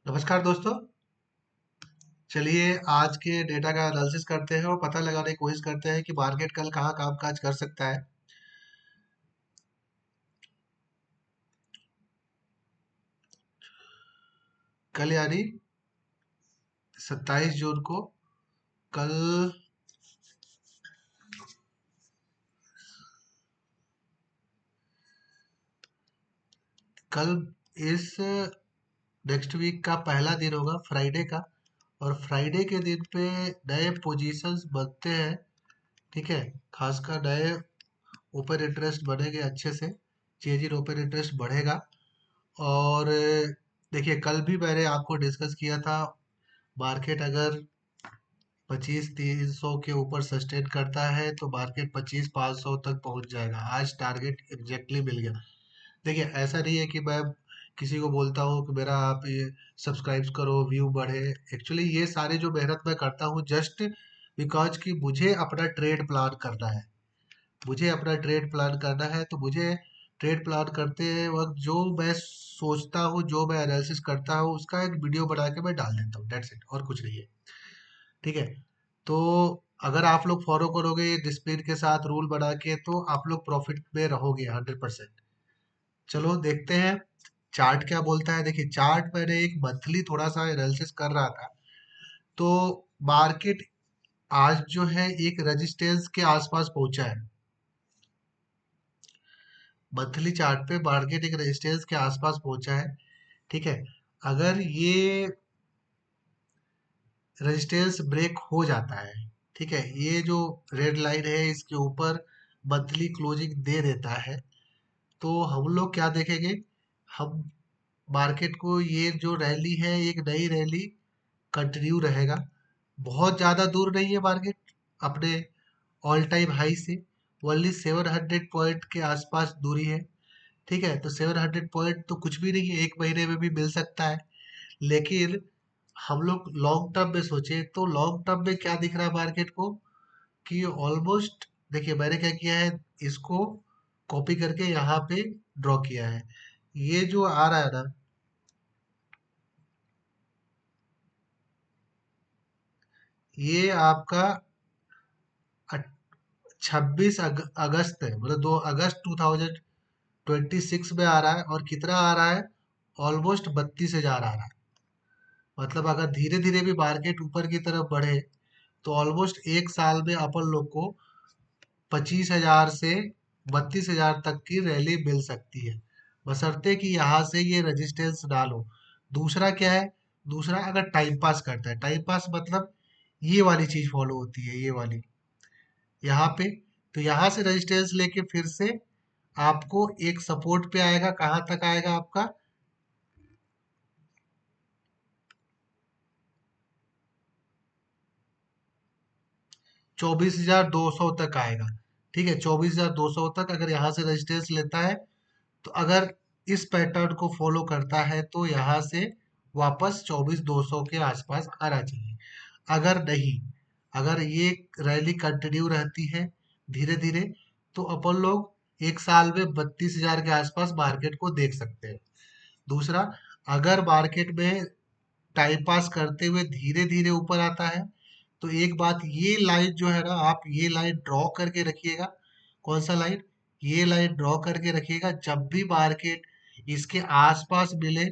नमस्कार दोस्तों। चलिए आज के डेटा का एनालिसिस करते हैं और पता लगाने की कोशिश करते हैं कि मार्केट कल कहाँ कामकाज कर सकता है। कल यानी 27 जून को कल कल इस नेक्स्ट वीक का पहला दिन होगा फ्राइडे का। और फ्राइडे के दिन पे नए पोजीशंस बनते हैं। ठीक है। खासकर नए ओपन इंटरेस्ट बनेंगे अच्छे से। चेंज इन ओपन इंटरेस्ट बढ़ेगा। और देखिए कल भी मैंने आपको डिस्कस किया था। मार्केट अगर 25-300 के ऊपर सस्टेन करता है तो मार्केट 25-500 तक पहुंच जाएगा। आज टारगेट एग्जैक्टली मिल गया। देखिए ऐसा नहीं है कि मैं किसी को बोलता हूँ कि मेरा आप ये सब्सक्राइब करो व्यू बढ़े। एक्चुअली ये सारी जो मेहनत मैं करता हूँ जस्ट बिकॉज कि मुझे अपना ट्रेड प्लान करना है। मुझे अपना ट्रेड प्लान करना है तो मुझे ट्रेड प्लान करते वक्त जो मैं सोचता हूँ जो मैं एनालिसिस करता हूँ उसका एक वीडियो बना के मैं डाल देता हूँ। दैट्स इट, और कुछ नहीं है। ठीक है। तो अगर आप लोग फॉलो करोगे डिसिप्लिन के साथ रूल बना के तो आप लोग प्रॉफिट में रहोगे 100%। चलो देखते हैं चार्ट क्या बोलता है। देखिए चार्ट मैंने एक मंथली थोड़ा सा एनालिसिस कर रहा था। तो मार्केट आज जो है एक रेजिस्टेंस के आसपास पहुंचा है। मंथली चार्ट पे मार्केट एक रेजिस्टेंस के आसपास पहुंचा है। ठीक है। अगर ये रेजिस्टेंस ब्रेक हो जाता है, ठीक है, ये जो रेड लाइन है इसके ऊपर मंथली क्लोजिंग दे देता है तो हम लोग क्या देखेंगे। हम मार्केट को ये जो रैली है एक नई रैली कंटिन्यू रहेगा। बहुत ज़्यादा दूर नहीं है मार्केट अपने ऑल टाइम हाई से। ओनली 700 पॉइंट के आसपास दूरी है। ठीक है। तो 700 पॉइंट तो कुछ भी नहीं है, एक महीने में भी मिल सकता है। लेकिन हम लोग लॉन्ग टर्म में सोचे तो लॉन्ग टर्म में क्या दिख रहा है मार्केट को कि ऑलमोस्ट देखिए मैंने क्या किया है, इसको कॉपी करके यहाँ पे ड्रॉ किया है। ये जो आ रहा है ना, ये आपका 26 अगस्त है, मतलब 2 अगस्त 2026 में आ रहा है। और कितना आ रहा है? ऑलमोस्ट 32,000 आ रहा है। मतलब अगर धीरे धीरे भी मार्केट ऊपर की तरफ बढ़े तो ऑलमोस्ट एक साल में अपन लोग को 25,000 से 32,000 तक की रैली मिल सकती है, बशर्ते कि यहाँ से ये रेजिस्टेंस ना लो। दूसरा क्या है? दूसरा अगर टाइम पास करता है, टाइम पास मतलब ये वाली चीज फॉलो होती है, ये वाली यहाँ पे। तो यहाँ से रेजिस्टेंस लेके फिर से आपको एक सपोर्ट पे आएगा। कहाँ तक आएगा आपका? 24,200 तक आएगा। ठीक है। 24,200 तक अगर यहाँ से रेजिस्टेंस लेता है तो अगर इस पैटर्न को फॉलो करता है तो यहाँ से वापस 24,200 के आसपास आना चाहिए। अगर नहीं, अगर ये रैली कंटिन्यू रहती है धीरे धीरे तो अपन लोग एक साल में 32,000 के आसपास मार्केट को देख सकते हैं। दूसरा, अगर मार्केट में टाइम पास करते हुए धीरे धीरे ऊपर आता है तो एक बात, ये लाइन जो है ना, आप ये लाइन ड्रॉ करके रखिएगा। कौन सा लाइन? ये लाइन ड्रॉ करके रखिएगा। जब भी मार्केट इसके आसपास मिले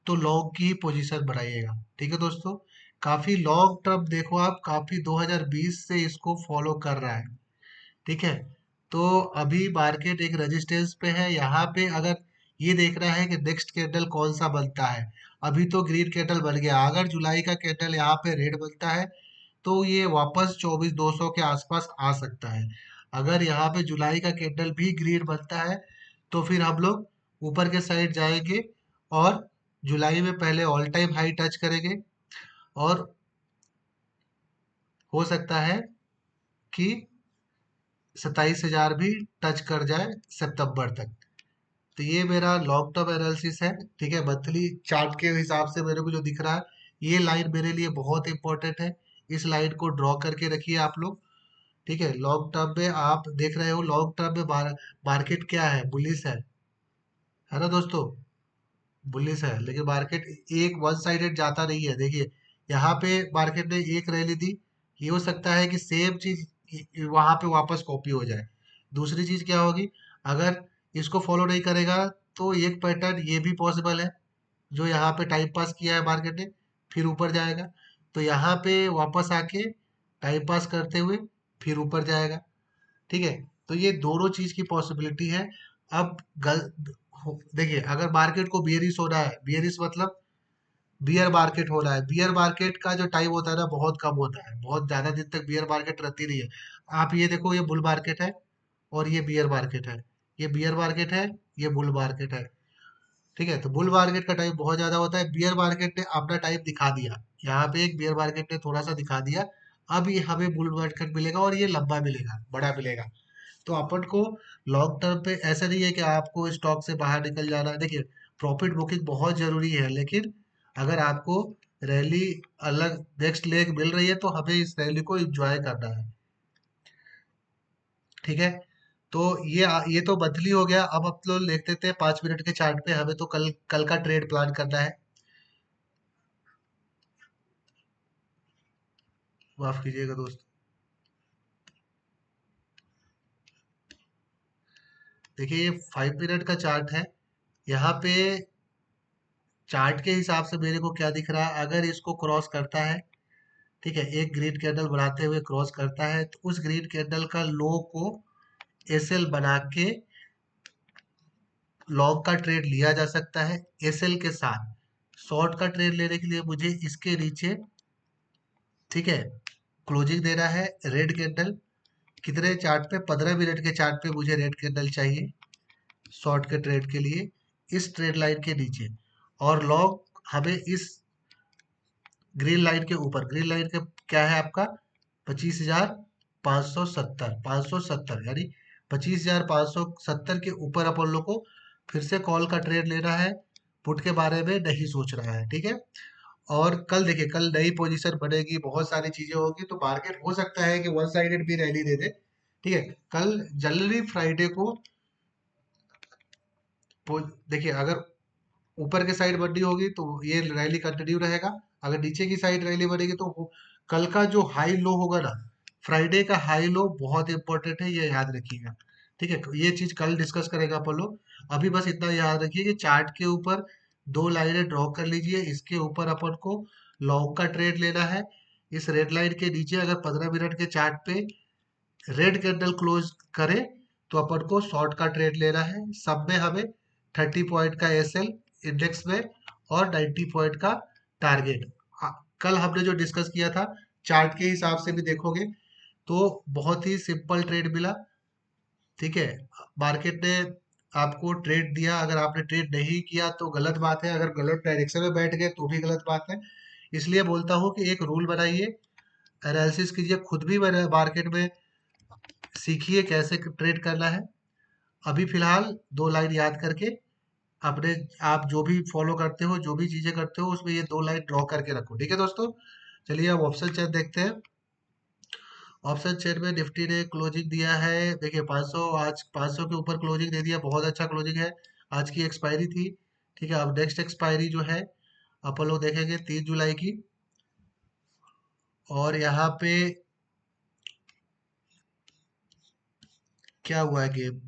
तो लॉन्ग की ही पोजीशन बनाइएगा। ठीक है दोस्तों। काफी लॉन्ग टर्म देखो, आप काफी 2020 से इसको फॉलो कर रहा है। ठीक है। तो अभी मार्केट एक रेजिस्टेंस पे है। यहाँ पे अगर ये देख रहा है कि नेक्स्ट कैंडल कौन सा बनता है। अभी तो ग्रीन कैंडल बन गया, अगर जुलाई का कैंडल यहाँ पे रेड बनता है तो ये वापस 24,200 के आसपास आ सकता है। अगर यहाँ पे जुलाई का कैंडल भी ग्रीन बनता है तो फिर हम लोग ऊपर के साइड जाएंगे और जुलाई में पहले ऑल टाइम हाई टच करेंगे। और हो सकता है कि 27,000 भी टच कर जाए सितंबर तक। तो ये मेरा लॉन्ग टर्म एनालिसिस है। ठीक है। मंथली चार्ट के हिसाब से मेरे को जो दिख रहा है, ये लाइन मेरे लिए बहुत इंपॉर्टेंट है। इस लाइन को ड्रॉ करके रखिए आप लोग। ठीक है। लॉन्ग टर्म में आप देख रहे हो, लॉन्ग टर्म में मार्केट क्या है? बुलिश है ना दोस्तों? बुलिश है, लेकिन मार्केट एक वन साइडेड जाता नहीं है। देखिए यहाँ पे मार्केट ने एक रैली दी, ये हो सकता है कि सेम चीज वहां पे वापस कॉपी हो जाए। दूसरी चीज क्या होगी, अगर इसको फॉलो नहीं करेगा तो एक पैटर्न ये भी पॉसिबल है, जो यहाँ पे टाइम पास किया है मार्केट ने, फिर ऊपर जाएगा, तो यहाँ पे वापस आके टाइम पास करते हुए फिर ऊपर जाएगा। ठीक है, तो ये दोनों चीज की पॉसिबिलिटी है। अब देखिए अगर मार्केट को बियरिश हो रहा है, बियरिश मतलब बियर मार्केट हो रहा है, बियर मार्केट का जो टाइम होता है ना बहुत कम होता है, बहुत ज्यादा दिन तक बियर मार्केट रहती नहीं है। आप ये देखो, ये बुल मार्केट है और ये बियर मार्केट है, ये बियर मार्केट है, ये बुल मार्केट है। ठीक है, तो बुल मार्केट का टाइम बहुत ज्यादा होता है, बियर मार्केट ने अपना टाइम दिखा दिया, यहाँ पे एक बियर मार्केट ने थोड़ा सा दिखा दिया। अब ये हमें बुल मार्केट मिलेगा और ये लंबा मिलेगा, बड़ा मिलेगा। तो अपन को लॉन्ग टर्म पे ऐसा नहीं है कि आपको स्टॉक से बाहर निकल जाना है। देखिए प्रॉफिट बुकिंग बहुत जरूरी है, लेकिन अगर आपको रैली अलग नेक्स्ट लेग मिल रही है तो हमें इस रैली को एंजॉय करना है। ठीक है, तो ये तो मंथली हो गया। अब आप लोग देख लेते हैं 5 मिनट के चार्ट पे, हमें तो कल कल का ट्रेड प्लान करना है। माफ कीजिएगा दोस्त। देखिए ये 5 मिनट का चार्ट है, यहाँ पे चार्ट के हिसाब से मेरे को क्या दिख रहा है, अगर इसको क्रॉस करता है, ठीक है, एक ग्रीन कैंडल बनाते हुए क्रॉस करता है, तो उस ग्रीन कैंडल का लो को एसएल बना के लॉन्ग का ट्रेड लिया जा सकता है। एसएल के साथ शॉर्ट का ट्रेड लेने के लिए मुझे इसके नीचे, ठीक है, क्लोजिंग देना है रेड कैंडल। कितने चार्ट पे, 15 मिनट के चार्ट पे मुझे रेड कैंडल चाहिए शॉर्ट के ट्रेड के लिए, इस ट्रेड लाइन के नीचे। और लॉन्ग हमें इस ग्रीन लाइन के ऊपर, ग्रीन लाइन के क्या है आपका 25,570, 570 यानी 25,570 के ऊपर अपन लोग को फिर से कॉल का ट्रेड लेना है, पुट के बारे में नहीं सोच रहा है। ठीक है, और कल देखिए, कल नई पोजीशन बनेगी, बहुत सारी चीजें होगी, तो मार्केट हो सकता है कि वन साइडेड भी रैली दे दे। ठीक है, कल जनरली फ्राइडे को देखिए अगर ऊपर के साइड बननी होगी तो ये रैली कंटिन्यू रहेगा, अगर नीचे की साइड रैली बनेगी तो कल का जो हाई लो होगा ना, फ्राइडे का हाई लो बहुत इंपॉर्टेंट है, ये याद रखिएगा। ठीक है, ये चीज कल डिस्कस करेगा अपन लोग। अभी बस इतना याद रखिए कि चार्ट के ऊपर दो लाइनें ड्रॉ कर लीजिए, इसके ऊपर अपन को लॉन्ग का ट्रेड लेना है। इस रेड लाइन के नीचे अगर 15 मिनट के चार्ट पे रेड कैंडल क्लोज करे तो अपन को शॉर्ट का ट्रेड लेना है। सब में हमें 30 पॉइंट का एसएल इंडेक्स में और 90 पॉइंट का टारगेट। कल हमने जो डिस्कस किया था चार्ट के हिसाब से भी देखोगे तो बहुत ही सिंपल ट्रेड मिला। ठीक है, मार्केट ने आपको ट्रेड दिया, अगर आपने ट्रेड नहीं किया तो गलत बात है, अगर गलत डायरेक्शन में बैठ गए तो भी गलत बात है। इसलिए बोलता हूँ कि एक रूल बनाइए, एनालिसिस कीजिए खुद भी, मार्केट में सीखिए कैसे ट्रेड करना है। अभी फिलहाल दो लाइन याद करके अपने, आप जो भी फॉलो करते हो, जो भी चीजें करते हो, उसमें ये दो लाइन ड्रॉ करके रखो। ठीक है दोस्तों, चलिए अब ऑप्शन चेन देखते हैं। ऑप्शन चेन में निफ्टी ने क्लोजिंग दिया है, देखिए 500, आज 500 के ऊपर क्लोजिंग दे दिया, बहुत अच्छा क्लोजिंग है। आज की एक्सपायरी थी। ठीक है, अब नेक्स्ट एक्सपायरी जो है अपन लोग देखेंगे 3 जुलाई की। और यहाँ पे क्या हुआ है गेम,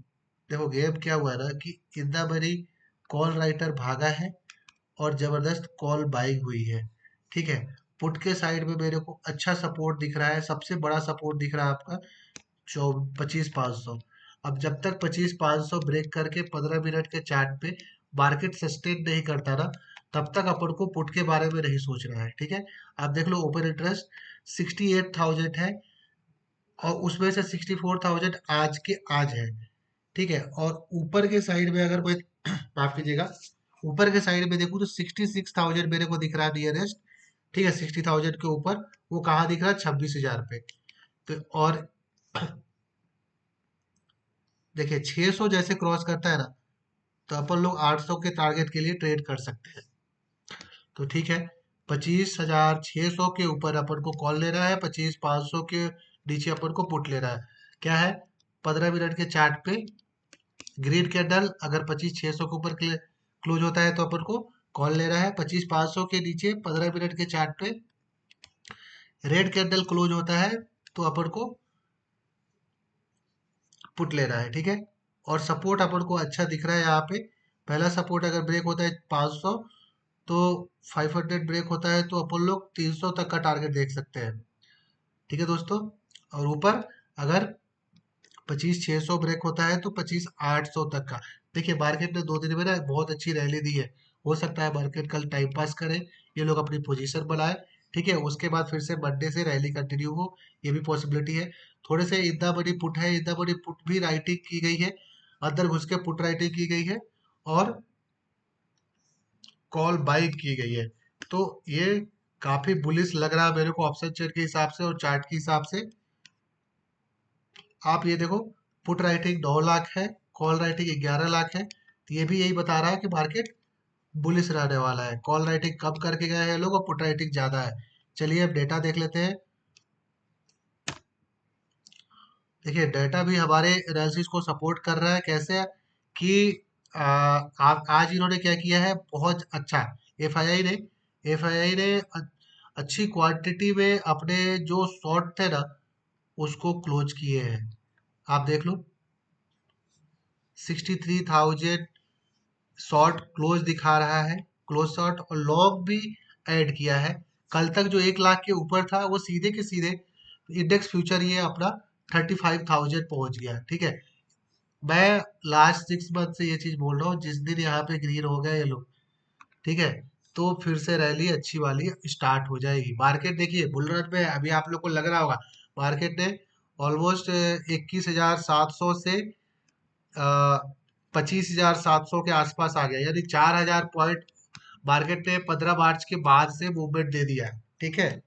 देखो गेम क्या हुआ है ना कि इतना बड़ी कॉल राइटर भागा है और जबरदस्त कॉल बाइंग हुई है। ठीक है, पुट के साइड में मेरे को अच्छा सपोर्ट दिख रहा है, सबसे बड़ा सपोर्ट दिख रहा है आपका 25,500। अब जब तक 25,500 ब्रेक करके 15 मिनट के चार्ट पे मार्केट सस्टेन नहीं करता ना, तब तक अपन को पुट के बारे में नहीं सोचना है। ठीक है, आप देख लो ओपन इंटरेस्ट 68,000 है और उसमें से 64,000 आज के आज है। ठीक है, और ऊपर के साइड में अगर मैं माफ कीजिएगा, ऊपर के साइड में देखूँ तो 66,000 मेरे को दिख रहा है नियरेस्ट। ठीक है, 60,000 के ऊपर वो कहाँ दिख रहा है, 26,000 पे। तो और देखिए 600 जैसे क्रॉस करता है ना, तो अपन लोग 800 के टारगेट के लिए ट्रेड कर सकते हैं। तो ठीक है, 25,600 के ऊपर अपन को कॉल ले रहा है, 25,500 के नीचे अपन को पुट ले रहा है। क्या है, 15 मिनट के चार्ट पे ग्रीन कैंडल अगर 25,600 के ऊपर क्लोज होता है तो अपन को कॉल ले रहा है। 25,500 के नीचे 15 मिनट के चार्ट पे रेड कैंडल क्लोज होता है तो अपन को पुट ले रहा है, ठीक है। और सपोर्ट अपन को अच्छा दिख रहा है यहाँ पे। पहला सपोर्ट अगर ब्रेक होता है 500, तो 500 ब्रेक होता है तो अपन लोग 300 तक का टारगेट देख सकते हैं, ठीक है दोस्तों। और ऊपर अगर 25,600 ब्रेक होता है तो 25,800 तक का। देखिए मार्केट ने 2 दिन में ना बहुत अच्छी रैली दी है। हो सकता है मार्केट कल टाइम पास करे, ये लोग अपनी पोजीशन बनाए, ठीक है। उसके बाद फिर से मंडे से रैली कंटिन्यू हो, ये भी पॉसिबिलिटी है। थोड़े से इतना बड़ी पुट है, इतना बड़ी पुट भी राइटिंग की गई है, अंदर घुस के पुट राइटिंग की गई है और कॉल बाई की गई है। तो ये काफी बुलिश लग रहा है मेरे को ऑप्शन चेन के हिसाब से और चार्ट के हिसाब से। आप ये देखो, पुट राइटिंग 9 लाख है, कॉल राइटिंग 11 लाख है, तो ये भी यही बता रहा है कि मार्केट बुलिश रहने वाला है। कॉल राइटिंग कम करके गए हैं लोग और पुट राइटिंग ज्यादा है। चलिए अब डेटा देख लेते हैं। देखिए डेटा भी हमारे एनालिसिस को सपोर्ट कर रहा है। कैसे है कि आज इन्होंने क्या किया है बहुत अच्छा। एफआईआई ने एफआईआई ने अच्छी क्वांटिटी में अपने जो शॉर्ट थे ना उसको क्लोज किए हैं। आप देख लो 63,000 शॉर्ट क्लोज दिखा रहा है, क्लोज शॉर्ट, और लॉन्ग भी ऐड किया है। कल तक जो 1 लाख के ऊपर था वो सीधे के सीधे इंडेक्स फ्यूचर ये अपना 35,000 पहुंच गया, ठीक है। मैं लास्ट 6 मंथ से ये चीज बोल रहा हूँ, जिस दिन यहाँ पे ग्रीन हो गया ये लोग, ठीक है, तो फिर से रैली अच्छी वाली स्टार्ट हो जाएगी। मार्केट देखिए बुल रन में अभी आप लोग को लग रहा होगा मार्केट ने ऑलमोस्ट 21,700 से 25,700 के आसपास आ गया, यानी 4,000 पॉइंट मार्केट ने 15 मार्च के बाद से मूवमेंट दे दिया है, ठीक है।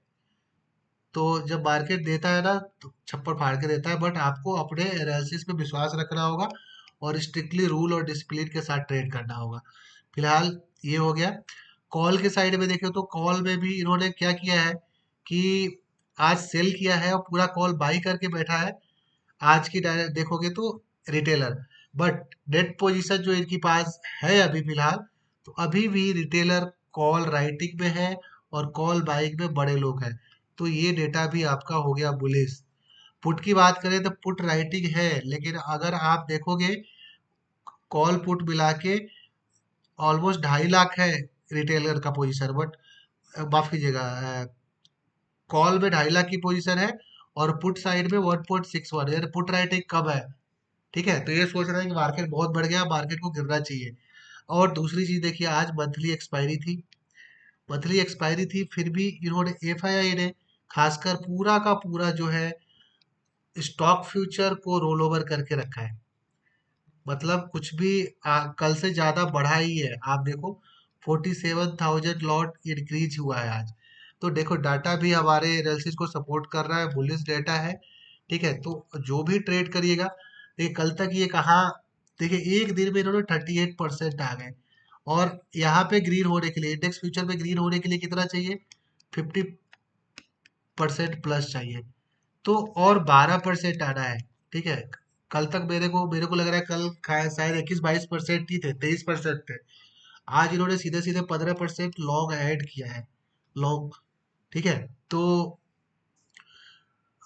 तो जब मार्केट देता है ना तो छप्पर फाड़ के देता है, बट आपको अपने एनालिसिस पे विश्वास रखना होगा और स्ट्रिक्टली रूल और डिसिप्लिन के साथ ट्रेड करना होगा। फिलहाल ये हो गया। कॉल के साइड में देखें तो कॉल में भी इन्होंने क्या किया है कि आज सेल किया है और पूरा कॉल बाई करके बैठा है। आज की डायरेक्ट देखोगे तो रिटेलर, बट नेट पोजीशन जो इनके पास है अभी फिलहाल, तो अभी भी रिटेलर कॉल राइटिंग में है और कॉल बाइंग में बड़े लोग हैं। तो ये डेटा भी आपका हो गया बुलिश। पुट की बात करें तो पुट राइटिंग है, लेकिन अगर आप देखोगे कॉल पुट मिला के ऑलमोस्ट 2.5 लाख है रिटेलर का पोजीशन, बट माफ कीजिएगा, कॉल में 2.5 लाख की पोजीशन है और पुट साइड में 1.61, यानी पुट राइटिंग कम है, ठीक है। तो ये सोच रहे हैं कि मार्केट बहुत बढ़ गया, मार्केट को गिरना चाहिए। और दूसरी चीज देखिए, आज मंथली एक्सपायरी थी, मंथली एक्सपायरी थी, फिर भी इन्होंने एफआईआई ने खासकर पूरा का पूरा जो है स्टॉक फ्यूचर को रोल ओवर करके रखा है। मतलब कुछ भी कल से ज्यादा बढ़ा ही है। आप देखो 47,000 लॉट इंक्रीज हुआ है आज। तो देखो डाटा भी हमारे एनालिसिस को सपोर्ट कर रहा है, बुलिश डेटा है, ठीक है। तो जो भी ट्रेड करिएगा, देखिए कल तक ये कहा, देखिए एक दिन में इन्होंने 38% आ गए। और यहाँ पे ग्रीन होने के लिए, इंडेक्स फ्यूचर में ग्रीन होने के लिए कितना चाहिए, 50% प्लस चाहिए। तो और 12% आना है, ठीक है। कल तक मेरे को लग रहा है कल शायद 21-22% ही थे, 23% थे। आज इन्होंने सीधे सीधे 15% लॉन्ग ऐड किया है, लॉन्ग, ठीक है। तो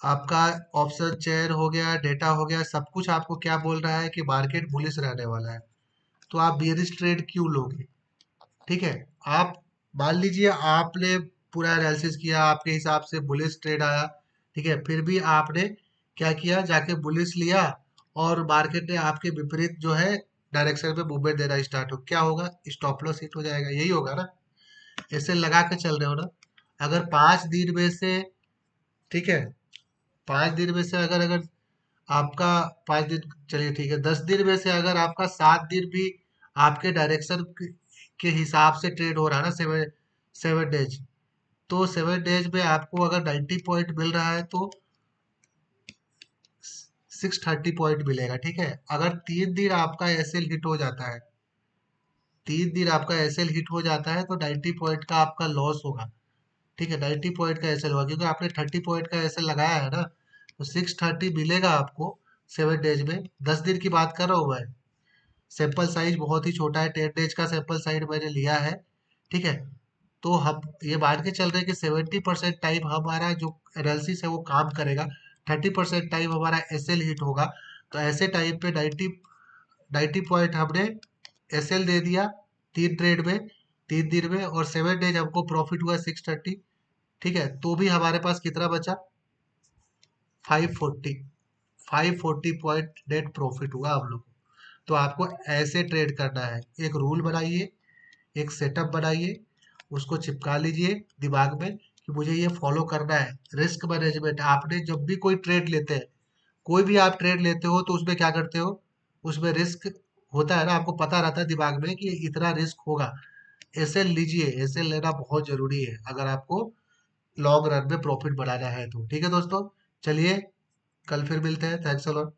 आपका ऑप्शन चेयर हो गया, डेटा हो गया, सब कुछ आपको क्या बोल रहा है कि मार्केट बुलिश रहने वाला है। तो आप बेयरिश ट्रेड क्यों लोगे, ठीक है। आप मान लीजिए आपने पूरा एनालिसिस किया, आपके हिसाब से बुलिश ट्रेड आया, ठीक है, फिर भी आपने क्या किया, जाके बुलिश लिया और मार्केट ने आपके विपरीत जो है डायरेक्शन में मूवमेंट देना स्टार्ट हो, क्या होगा, स्टॉप लॉस हिट हो जाएगा, यही होगा ना। ऐसे लगा के चल रहे हो ना। अगर 5 दिन में से, ठीक है, 5 दिन में से अगर अगर आपका 5 दिन, चलिए ठीक है, 10 दिन में से अगर आपका 7 दिन भी आपके डायरेक्शन के हिसाब से ट्रेड हो रहा है ना, 7 7 डेज, तो 7 डेज में आपको अगर 90 पॉइंट मिल रहा है तो 630 पॉइंट मिलेगा, ठीक है। अगर 3 दिन आपका एसएल हिट हो जाता है, 3 दिन आपका एसएल हिट हो जाता है तो 90 पॉइंट का आपका लॉस होगा, ठीक है। 90 पॉइंट का एसएल होगा क्योंकि आपने 30 पॉइंट का एसएल लगाया है ना, तो 630 मिलेगा आपको 7 डेज में। 10 दिन की बात कर रहा हूँ मैं, सैंपल साइज बहुत ही छोटा है, 10 डेज का सैंपल साइज मैंने लिया है। ठीक है, तो हम ये मान के चल रहे हैं कि 70% टाइम हमारा जो एनालिसिस है वो काम करेगा, 30% टाइम हमारा एसएल हिट होगा। तो ऐसे टाइम पे 90 पॉइंट हमने एसएल दे दिया 3 ट्रेड में, 3 दिन में, और 7 डेज हमको प्रॉफिट हुआ 630। ठीक है, तो भी हमारे पास कितना बचा, 540। 540 पॉइंट नेट प्रॉफिट हुआ हम लोग को। तो आपको ऐसे ट्रेड करना है, एक रूल बनाइए, एक सेटअप बनाइए, उसको चिपका लीजिए दिमाग में कि मुझे ये फॉलो करना है। रिस्क मैनेजमेंट, आपने जब भी कोई ट्रेड लेते हैं, कोई भी आप ट्रेड लेते हो तो उसमें क्या करते हो, उसमें रिस्क होता है ना, आपको पता रहता है दिमाग में कि इतना रिस्क होगा। एसएल लीजिए, एसएल लेना बहुत जरूरी है अगर आपको लॉन्ग रन में प्रॉफिट बढ़ाना है तो। ठीक है दोस्तों, चलिए कल फिर मिलते हैं। Thanks a lot.